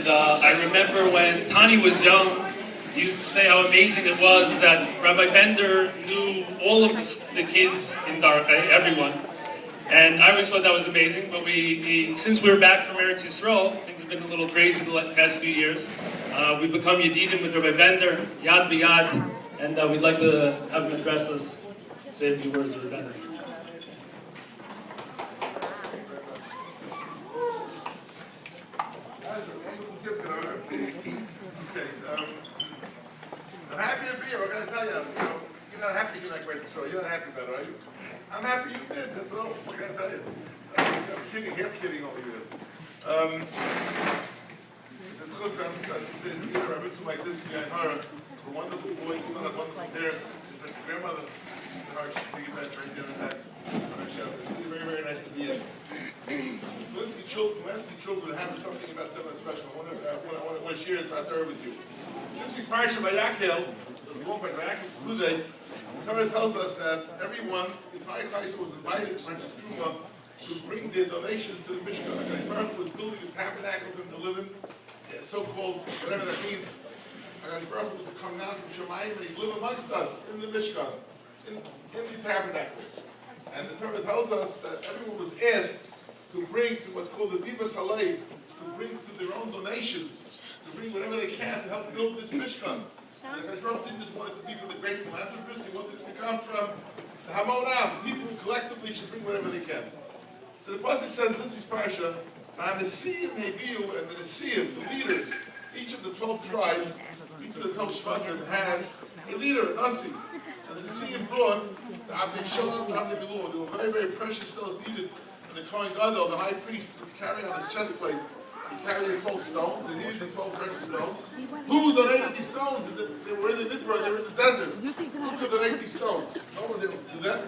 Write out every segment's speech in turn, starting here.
And I remember when Tani was young, he used to say how amazing it was that Rabbi Bender knew all of the kids in Darkei, everyone. And I always thought that was amazing, but since we're back from Eretz Yisrael, things have been a little crazy the past few years. We've become Yedidim with Rabbi Bender, Yad B'Yad, and we'd like to have him address us, say a few words to Rabbi Bender. I'm happy to be here. I'm going to tell you, you're not happy to get that great story. You're not happy about it, are you? I'm happy you did. That's all. What can I tell you? I'm kidding, half kidding all you did. This goes down to say, a mitzvah like this, the Einhara, a wonderful boy, son of wonderful parents, his grandmother, she big event right the other day. It's really very, very nice to be here. Linsky children have something about them that's special. I want to share it about her with you. This week's parsha by Yakel, the one by Yakel Kuzay, the Torah tells us that everyone, the entire Klaus was invited to Truma to bring their donations to the Mishkan. The Baruch was building the tabernacles and the living, so-called, whatever that means. The Baruch was to come down from Shemayim and he'd live amongst us in the Mishkan, in the tabernacle. And the Torah tells us that everyone was asked to bring to what's called the Diva Saleh, to bring to their own donations, to bring whatever they can to help build this Mishkan. And the Baruch didn't just want it to be for the great philanthropists, he wanted it to come from the Hamonam. People who collectively should bring whatever they can. So the Pasuk says in this week's parsha, and the Nesiim Hebiu and the Nesiim, the leaders, each of the 12 tribes, each of the 12 Shvatim had a leader, a Nasi. And the Nesiim brought the Avnei Shalom, the Avnei Bilur. They were very, very precious, still needed. And the Kohen Gadol, the high priest, would carry on his chest plate. He carried the 12 stones. They needed the 12 precious stones. Who donated these stones? They were in the Midbar, they were in the desert. Who could donate these stones? No one did do that.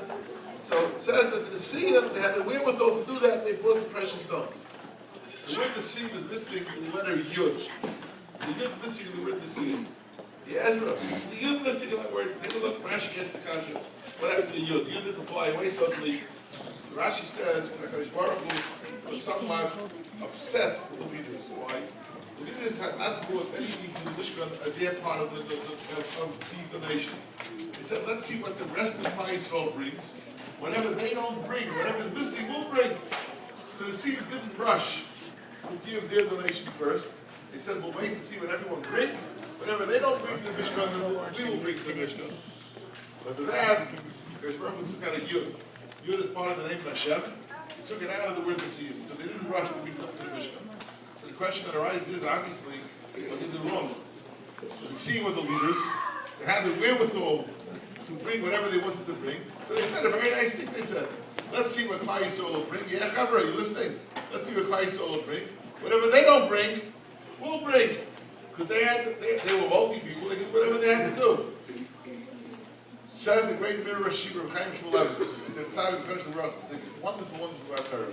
So it says that the Nesiim, they had the wherewithal to do that, they brought the precious stones. The word Nesiim is missing in the letter Yud. The Yud missing in the word Nesiim. The Ezras. The Yud missing in that word. Take a look, Rashi gets the kasha. What happened to the Yud? The Yud didn't fly away suddenly. Rashi says that Baruch was somewhat upset with the leaders. Why? The leaders had not brought anything to the Mishkan as their part of the donation. They said, let's see what the rest of my Yisrael brings. Whatever they don't bring, whatever is missing, we'll bring. So the Nesiim didn't rush to give their donation first. They said, we'll wait to see what everyone brings. Whatever they don't bring to the Mishkan, then we will bring to the Mishkan. But for that, Baruch took out a Yud. Yud is part of the name of Hashem. He took it out of the word Nesiim. So they didn't rush to bring them to the Mishkan. So the question that arises is, obviously, what did they do wrong? The Nesiim were the leaders. They had the wherewithal to bring whatever they wanted to bring. So they said a very nice thing. They said, let's see what Klal Yisrael will bring. Yeah, Chavra, are you listening? Let's see what Klal Yisrael will bring. Whatever they don't bring, we'll bring. Because they were wealthy people, they did whatever they had to do. Says the great Mirror Rashi of Chaim Shmulevitz. It's a wonderful, wonderful about Torah.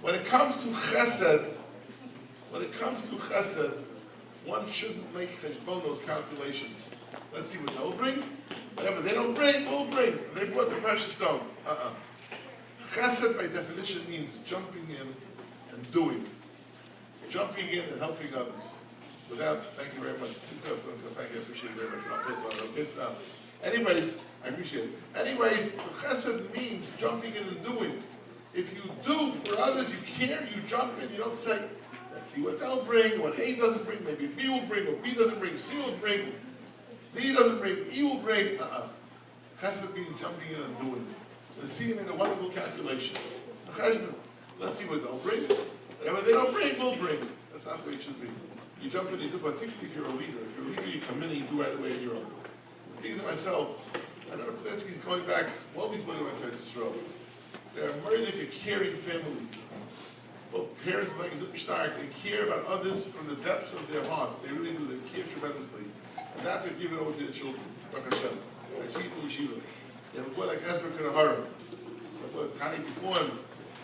When it comes to chesed, one shouldn't make those calculations. Let's see what they'll bring. Whatever they don't bring, we'll bring. They brought the precious stones. Chesed, by definition, means jumping in and doing. Jumping in and helping others. Thank you very much. Thank you, I appreciate it very much. Anyways, I appreciate it. Anyways, so chesed means jumping in and doing. If you do for others, you care, you jump in, you don't say, let's see what they'll bring, what A doesn't bring, maybe B will bring, or B doesn't bring, C will bring, D doesn't bring, E will bring. Chesed means jumping in and doing. The C made a wonderful calculation. Let's see what they'll bring. Whatever they don't bring, we'll bring. That's not the way it should be. You jump in, you do, particularly if you're a leader. If you're a leader, you come in and you do right away on your own. Thinking to myself, I know Pudensky's going back well before they went to Israel. They're very like a caring family. Well, parents like Stark, they care about others from the depths of their hearts. They really do. They care tremendously. And that they give it over to their children. Baruch Hashem. I see it in Yeshiva. They have a boy like Ezra Kedahara. A boy Tani before him.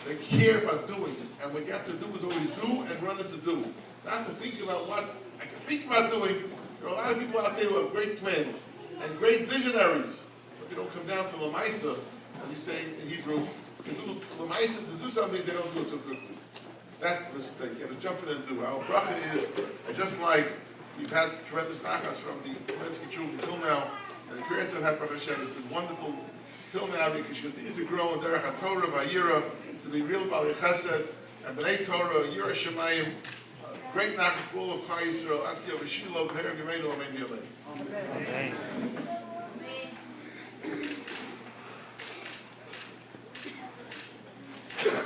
They care about doing. And what you have to do is always do and run into do. Not to think about what I can think about doing. There are a lot of people out there who have great plans and great visionaries, but they don't come down to Lamaisa, as we say in Hebrew. To do Lamaisa, to do something, they don't do it so quickly. That's the mistake. You got to jump in and do. Our bracha is, just like we've had tremendous nachas from the Kaminsky children until now, and the parents have had Baruch Hashem. It's been wonderful till now because you continue to grow in Derech HaTorah, Vayira, to be real Bali Chesed, and B'nai Torah, Yira Shemayim, great nachas for all of Klal Yisrael, Antiyah V'Shilo, B'Herem Yemeinu, Amen V'Yamein.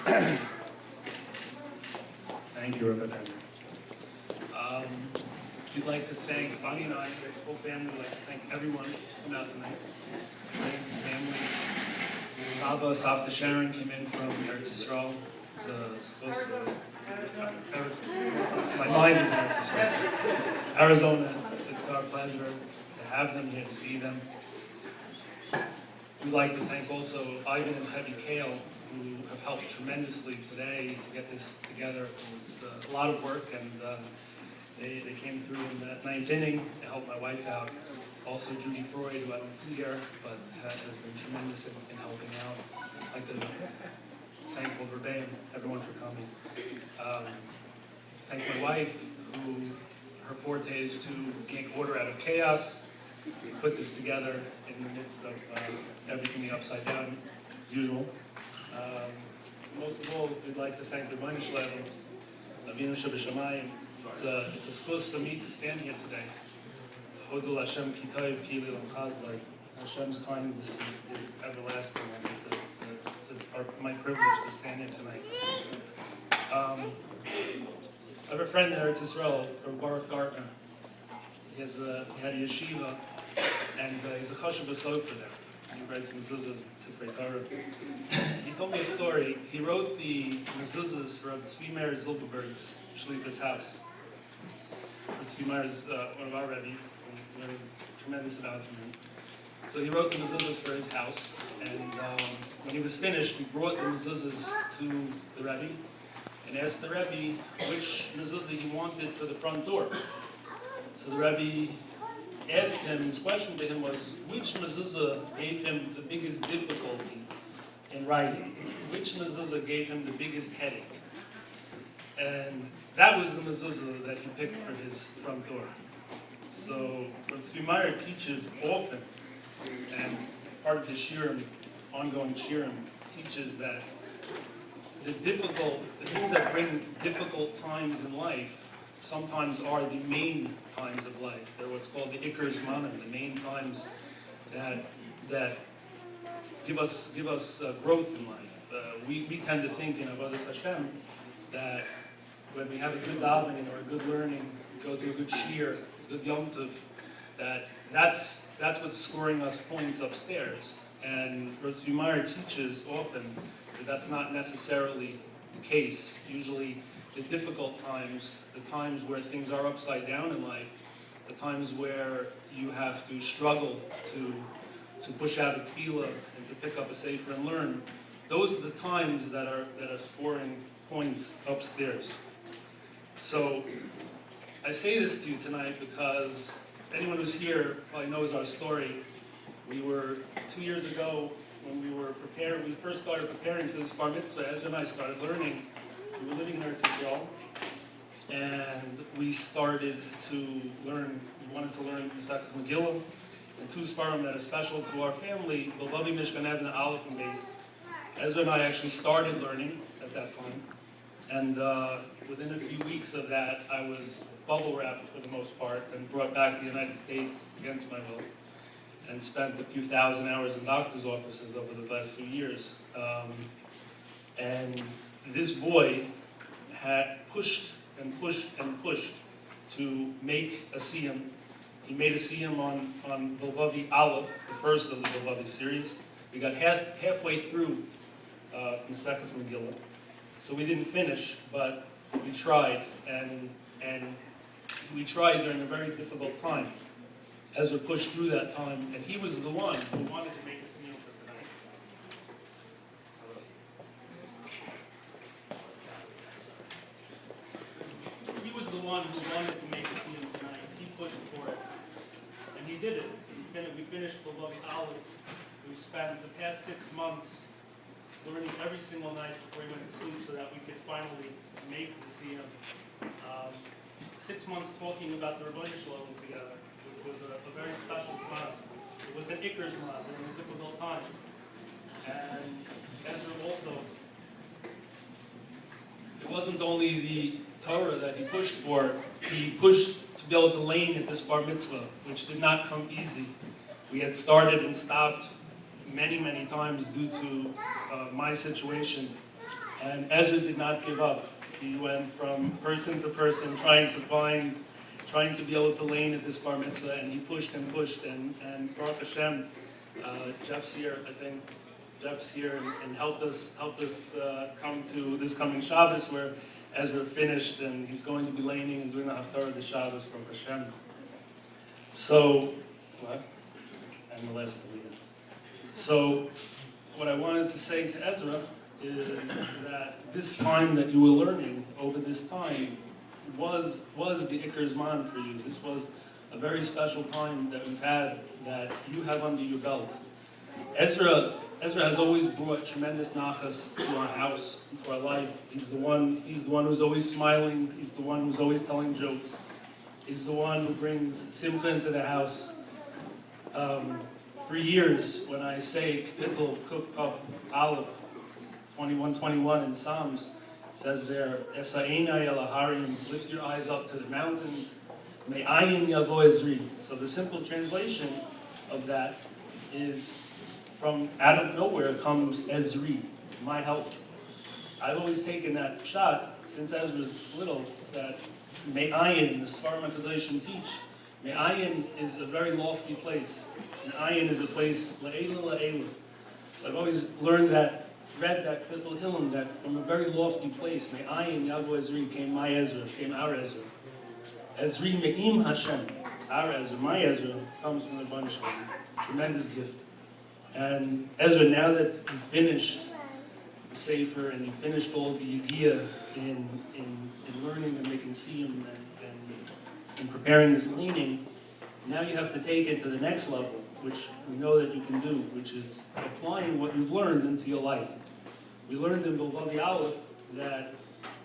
Amen. Thank you, Rabbi Bender. We'd like to thank Bonnie and I, the whole family, would like to thank everyone who came out tonight. Friends, family. Saba, Savta Sharon came in from Eretz Yisrael. My mind is in Eretz Yisrael. Arizona. It's our pleasure to have them here, to see them. We'd like to thank also Ivan and Heavy Kale, who have helped tremendously today to get this together. It was a lot of work, and they came through in that ninth inning to help my wife out. Also Judy Freud, who I don't see here, but has been tremendous in helping out. I'd like to thank Overbay and everyone for coming. Thank my wife, who her forte is to make order out of chaos. We put this together in the midst of everything upside down, as usual. Most of all, we'd like to thank the Rebbeinu Shalom, Avinu Shebashamayim. It's a schus for me to stand here today. Hodul Hashem Kitayv Kili L'Chazlai. Hashem's kindness is everlasting, and it's my privilege to stand here tonight. I have a friend in Eretz Yisrael, Baruch Gartner. He had a yeshiva, and he's a chashuv b'sofer there. He writes mezuzahs, Sifrei Torah. He told me a story. He wrote the mezuzahs for Tzvi Meir Zilberberg's Shlita's house. Tzvi Meir is one of our Rebbe's, and we learned a tremendous amount from him. So he wrote the mezuzahs for his house, and when he was finished, he brought the mezuzahs to the Rebbe and asked the Rebbe which mezuzah he wanted for the front door. So the Rebbe asked him, his question to him was, which mezuzah gave him the biggest difficulty in writing? Which mezuzah gave him the biggest headache? And that was the mezuzah that he picked for his front door. So Tzvi Meir teaches often, and part of his shiurim, ongoing shiurim, teaches that the things that bring difficult times in life sometimes are the main times of life. They're what's called the Iker Zmanim, the main times that give us growth in life. We tend to think in Avodas Hashem that when we have a good davening or a good learning, we go through a good shiur, a good yom tov, that's what's scoring us points upstairs. And Tzvi Meir teaches often that that's not necessarily the case. Usually the difficult times, the times where things are upside down in life, the times where you have to struggle to push out a tefillah and to pick up a sefer and learn, those are the times that are scoring points upstairs. So I say this to you tonight because anyone who's here probably knows our story. We were 2 years ago when we first started preparing for this bar mitzvah. Ezra and I started learning. We were living in Eretz Yisrael, and we started to learn. We wanted to learn Mesachas Megillah and two Sfarim that are special to our family: Bilvavi Mishkan Evna Aleph and Beis. Ezra and I actually started learning at that time, and within a few weeks of that, I was bubble wrapped for the most part and brought back to the United States against my will, and spent a few thousand hours in doctor's offices over the last few years. And this boy had pushed and pushed and pushed to make a siyum. He made a siyum on Bilvavi Aleph, the first of the Bilvavi series. We got halfway through Mesachas Megillah, so we didn't finish, but we tried, and we tried during a very difficult time. Ezra pushed through that time, and he was the one who wanted to make a siyum for tonight. He was the one who wanted to make a siyum tonight. He pushed for it, and he did it. We finished Bilvavi Aleph. We spent the past 6 months learning every single night before he went to sleep so that we could finally make the Siyum. 6 months talking about the Rebbeinu Shalom together, which was a very special time. It was an Iker's month during a difficult time. And Ezra also, it wasn't only the Torah that he pushed for, he pushed to be able to lane at this bar mitzvah, which did not come easy. We had started and stopped many, many times due to my situation. And Ezra did not give up. He went from person to person trying to be able to lane at this bar mitzvah, and he pushed and pushed, and Baruch Hashem, Jeff's here, I think. Jeff's here and helped us come to this coming Shabbos where Ezra finished, and he's going to be laning and doing the Haftarah this Shabbos from Hashem. So, what? And the last Taliyah. So, what I wanted to say to Ezra is that this time that you were learning over this time was the Iker Zman for you. This was a very special time that we've had that you have under your belt. Ezra has always brought tremendous nachas to our house, to our life. He's the one who's always smiling. He's the one who's always telling jokes. He's the one who brings simcha into the house. For years, when I say Kapitel Kuf Kaf Aleph 21:21 in Psalms, it says there, Esa'enai el Aharim, lift your eyes up to the mountains. Me'ayin yavo Ezri. So the simple translation of that is, from out of nowhere comes Ezri, my help. I've always taken that shot since Ezra's little, that Me'ayin, the Sfarim HaKadoshim teach, Me'ayin is a very lofty place. Me'ayin is a place, la'elu la'elu. So I've always read that Kapitel Hillim, that from a very lofty place, Me'ayin yavo Ezri, came my Ezra, came our Ezra. Ezri me'im Hashem, our Ezra, my Ezra, comes from the Rebbeinu Shalom. Tremendous gift. And Ezra, now that you finished the Sefer and you finished all the Yigiyah in learning and making Siyum and preparing this leaning, now you have to take it to the next level, which we know that you can do, which is applying what you've learned into your life. We learned in Bilvavi Aleph that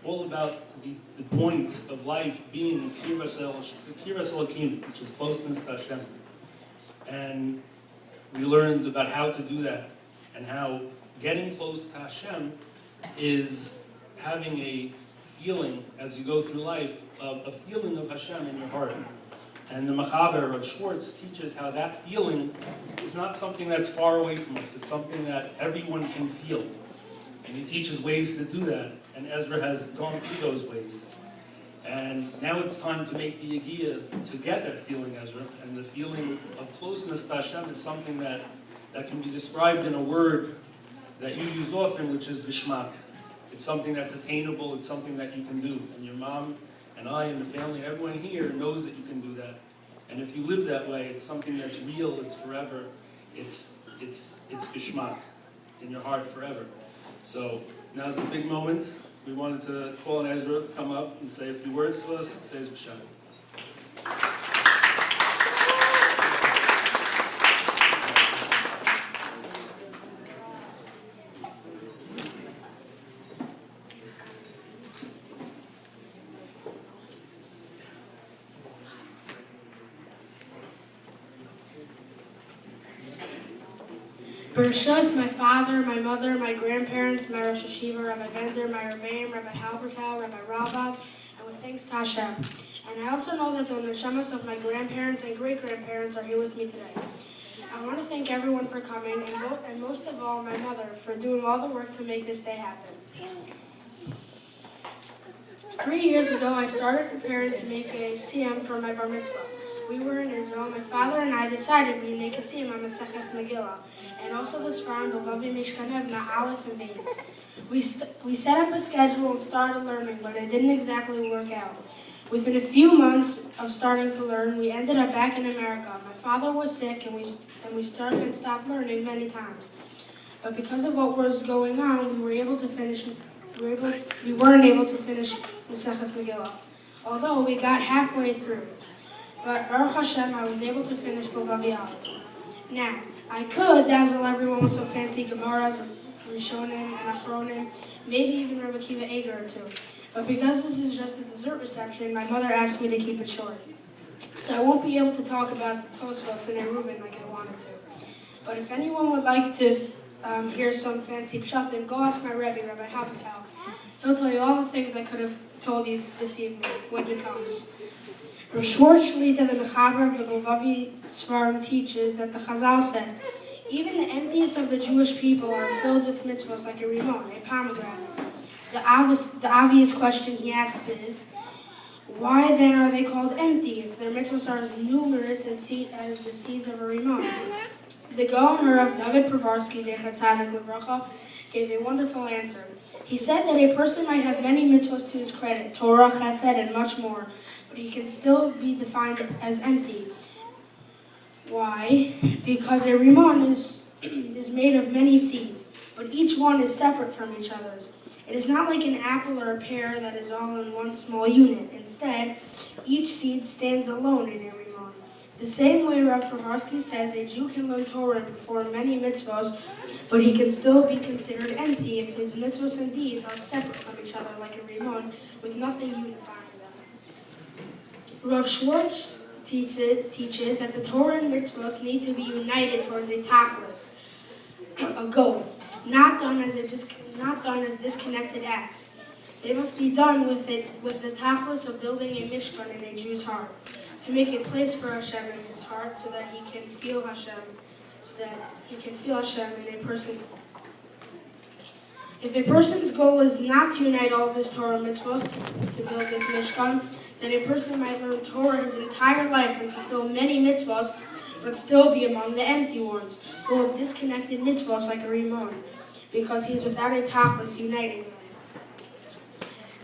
all about the point of life being Kiras Elokim, which is closeness to Hashem. And we learned about how to do that, and how getting close to Hashem is having a feeling, as you go through life, of a feeling of Hashem in your heart. And the Machaber of Schwartz teaches how that feeling is not something that's far away from us. It's something that everyone can feel. And he teaches ways to do that. And Ezra has gone through those ways. And now it's time to make the Yigiyah to get that feeling, Ezra. And the feeling of closeness to Hashem is something that can be described in a word that you use often, which is Gishmak. It's something that's attainable. It's something that you can do. And your mom and I and the family, everyone here knows that you can do that. And if you live that way, it's something that's real. It's forever. It's Gishmak in your heart forever. So now's the big moment. We wanted to call on Ezra to come up and say a few words to us. It says B'Shem. Bereshus, my father, my mother, my grandparents, my Rosh Hashiva, Rabbi Bender, my Rebbeim, Rabbi Halbertal, Rabbi Rabbah, and with thanks to Hashem. And I also know that the neshamas of my grandparents and great-grandparents are here with me today. I want to thank everyone for coming, and most of all, my mother, for doing all the work to make this day happen. 3 years ago, I started preparing to make a Siyum for my bar mitzvah. We were in Israel. My father and I decided we'd make a Siyum on Maseches Megillah, and also the Sfarim Bavavi Mishkanev Aleph and Beis. We set up a schedule and started learning, but it didn't exactly work out. Within a few months of starting to learn, we ended up back in America. My father was sick, and we started and stopped learning many times. But because of what was going on, we weren't able to finish Maseches Megillah, although we got halfway through. But Baruch Hashem, I was able to finish Bavavi Aleph. Now, I could dazzle everyone with some fancy Gemaras Rishonim, and Achronim, maybe even Rabbi Akiva Eger or two. But because this is just a dessert reception, my mother asked me to keep it short. So I won't be able to talk about the Tosfos and Eruvin like I wanted to. But if anyone would like to hear some fancy pshatim, go ask my Rebbe, Rabbi Hapatel. He'll tell you all the things I could have told you this evening when he comes. Rav Schwartz Shlita, the Mechaber of the Bovavi Svarim, teaches that the Chazal said, even the emptiest of the Jewish people are filled with mitzvahs like a rimon, a pomegranate. The obvious question he asks is, why then are they called empty if their mitzvahs are as numerous as the seeds of a rimon? The Gaon of David Pravarsky, Zecher Tzadik Livracha, gave a wonderful answer. He said that a person might have many mitzvahs to his credit, Torah, Chesed, and much more, but he can still be defined as empty. Why? Because a rimon is made of many seeds, but each one is separate from each other's. It is not like an apple or a pear that is all in one small unit. Instead, each seed stands alone in a rimon. The same way Rav Pravarsky says a Jew can learn Torah and perform many mitzvahs, but he can still be considered empty if his mitzvahs and deeds are separate from each other like a rimon, with nothing unifying them. Rav Schwartz teaches that the Torah and mitzvahs need to be united towards a tachlis, a goal, not done as disconnected acts. They must be done with the tachlis of building a mishkan in a Jew's heart, to make a place for Hashem in his heart, so that he can feel Hashem in a person. If a person's goal is not to unite all of his Torah mitzvahs to build this mishkan, then a person might learn Torah his entire life and fulfill many mitzvahs, but still be among the empty ones, full of disconnected mitzvahs like a rimon, because he is without a tachlis uniting them.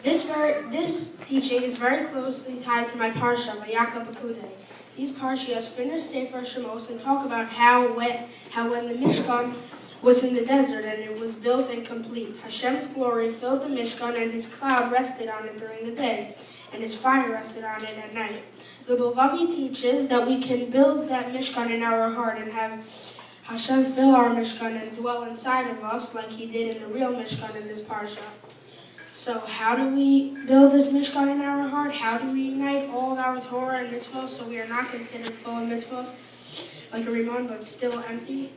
This teaching is very closely tied to my parsha, Vayakal Pekudei. These parshias finish Sefer Shemos and talk about how when the Mishkan was in the desert and it was built and complete, Hashem's glory filled the Mishkan and his cloud rested on it during the day, and his fire rested on it at night. The Bovavi teaches that we can build that Mishkan in our heart and have Hashem fill our Mishkan and dwell inside of us like he did in the real Mishkan in this parsha. So how do we build this Mishkan in our heart? How do we unite all of our Torah and mitzvahs so we are not considered full of mitzvahs like a rimon but still empty?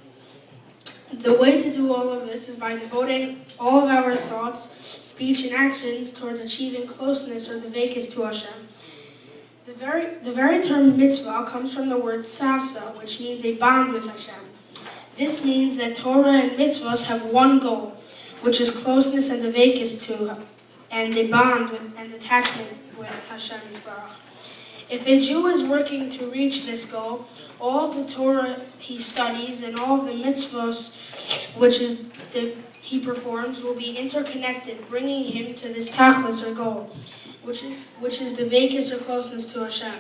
The way to do all of this is by devoting all of our thoughts, speech, and actions towards achieving closeness or dveikus to Hashem. The very term mitzvah comes from the word savsa, which means a bond with Hashem. This means that Torah and mitzvahs have one goal, which is closeness and dveikus to and a bond and attachment with Hashem Yisbarach. If a Jew is working to reach this goal, all of the Torah he studies and all of the mitzvahs he performs will be interconnected, bringing him to this tachlis or goal, which is dveikus or closeness to Hashem.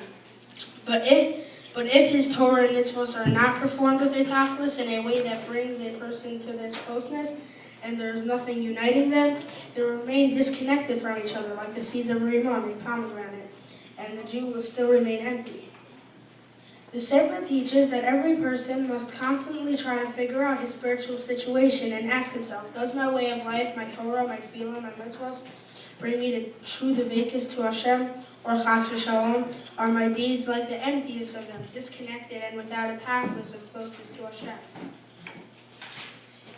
But if his Torah and mitzvahs are not performed with a tachlis in a way that brings a person to this closeness, and there is nothing uniting them, they remain disconnected from each other, like the seeds of a rimon, a pomegranate, and the Jew will still remain empty. The Sefer teaches that every person must constantly try to figure out his spiritual situation and ask himself, does my way of life, my Torah, my feeling, my mitzvahs, bring me to true dveikus to Hashem, or chas v'shalom? Are my deeds like the emptiness of them, disconnected and without a tachlis of closeness to Hashem?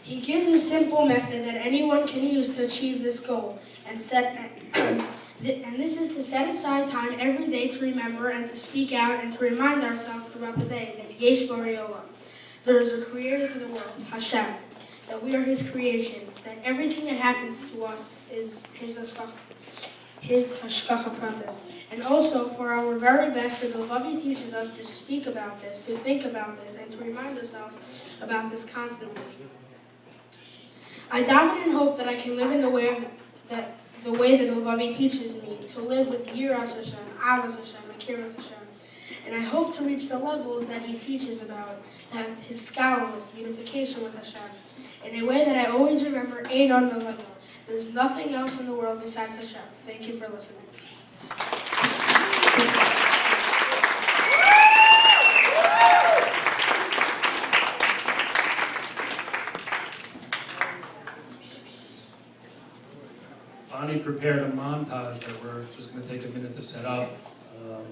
He gives a simple method that anyone can use to achieve this goal, and this is to set aside time every day to remember and to speak out and to remind ourselves throughout the day that Yesh Borei Olam, there is a creator to the world, Hashem, that we are his creations, that everything that happens to us is his hashgacha pratis. And also, for our very best, the Bovavi teaches us to speak about this, to think about this, and to remind ourselves about this constantly. I daven and hope that I can live in the way that the Bovavi teaches me, to live with Yiras Hashem, Avos Hashem, Akiras Hashem. And I hope to reach the levels that he teaches about, that his scholars, unification with Hashem, in a way that I always remember Eidon Melech. There's nothing else in the world besides Hashem. Thank you for listening. about